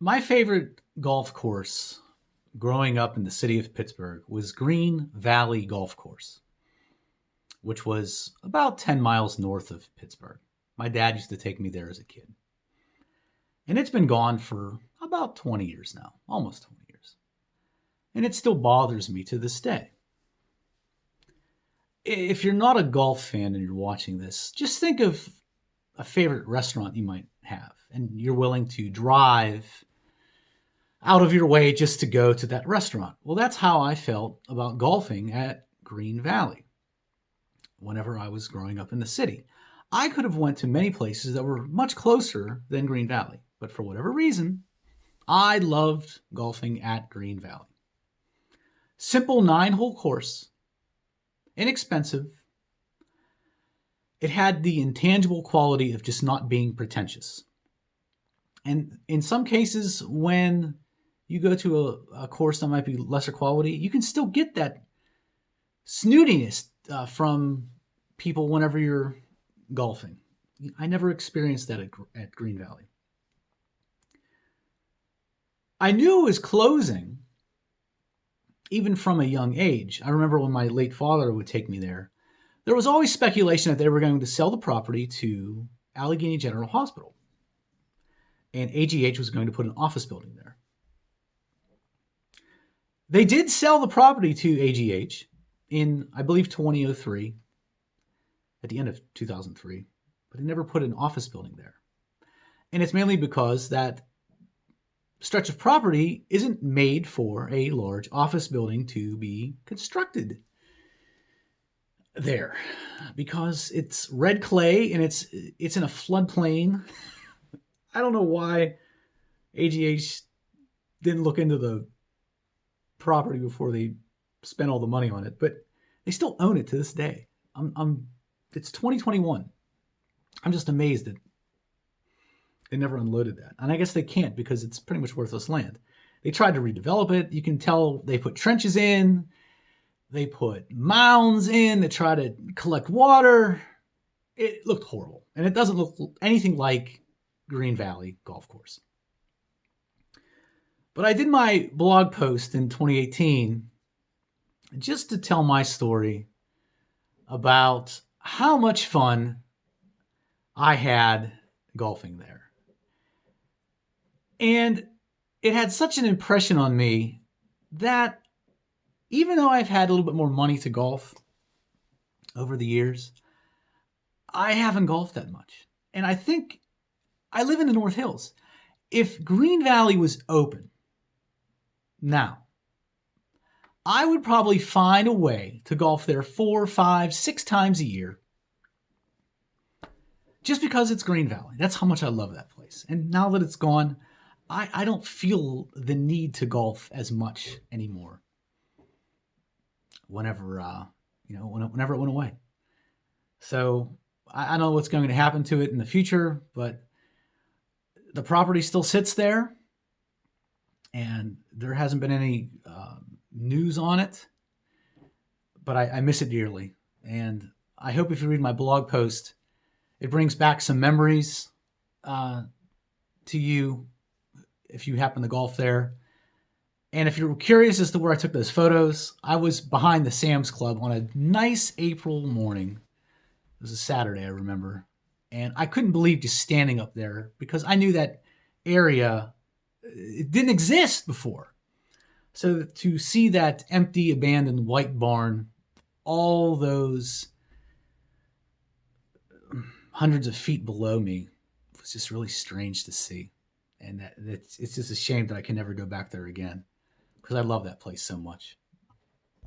My favorite golf course growing up in the city of Pittsburgh was Green Valley Golf Course, which was about 10 miles north of Pittsburgh. My dad used to take me there as a kid. And it's been gone for about 20 years now, almost 20 years. And it still bothers me to this day. If you're not a golf fan and you're watching this, just think of a favorite restaurant you might have, and you're willing to drive out of your way just to go to that restaurant. Well, that's how I felt about golfing at Green Valley whenever I was growing up in the city. I could have went to many places that were much closer than Green Valley, but for whatever reason, I loved golfing at Green Valley. Simple 9-hole course, inexpensive. It had the intangible quality of just not being pretentious. And in some cases, when you go to a course that might be lesser quality, you can still get that snootiness from people whenever you're golfing. I never experienced that at Green Valley. I knew it was closing even from a young age. I remember when my late father would take me there, there was always speculation that they were going to sell the property to Allegheny General Hospital. And AGH was going to put an office building there. They did sell the property to AGH in, I believe, 2003, at the end of 2003, but they never put an office building there. And it's mainly because that stretch of property isn't made for a large office building to be constructed there, because it's red clay and it's in a floodplain. I don't know why AGH didn't look into the property before they spent all the money on it, but they still own it to this day. It's 2021. I'm just amazed that they never unloaded that. And I guess they can't because it's pretty much worthless land. They tried to redevelop it. You can tell they put trenches in. They put mounds in. They try to collect water. It looked horrible. And it doesn't look anything like Green Valley Golf Course. But I did my blog post in 2018 just to tell my story about how much fun I had golfing there. And it had such an impression on me that even though I've had a little bit more money to golf over the years, I haven't golfed that much. And I think I live in the North Hills. If Green Valley was open now, I would probably find a way to golf there 4, 5, 6 times a year just because it's Green Valley. That's how much I love that place. And now that it's gone, I don't feel the need to golf as much anymore whenever it went away. So I don't know what's going to happen to it in the future, but the property still sits there, and there hasn't been any news on it, but I miss it dearly. And I hope if you read my blog post, it brings back some memories to you if you happen to golf there. And if you're curious as to where I took those photos, I was behind the Sam's Club on a nice April morning. It was a Saturday, I remember. And I couldn't believe just standing up there because I knew that area, it didn't exist before. So to see that empty, abandoned white barn, all those hundreds of feet below me, was just really strange to see. And it's just a shame that I can never go back there again because I love that place so much.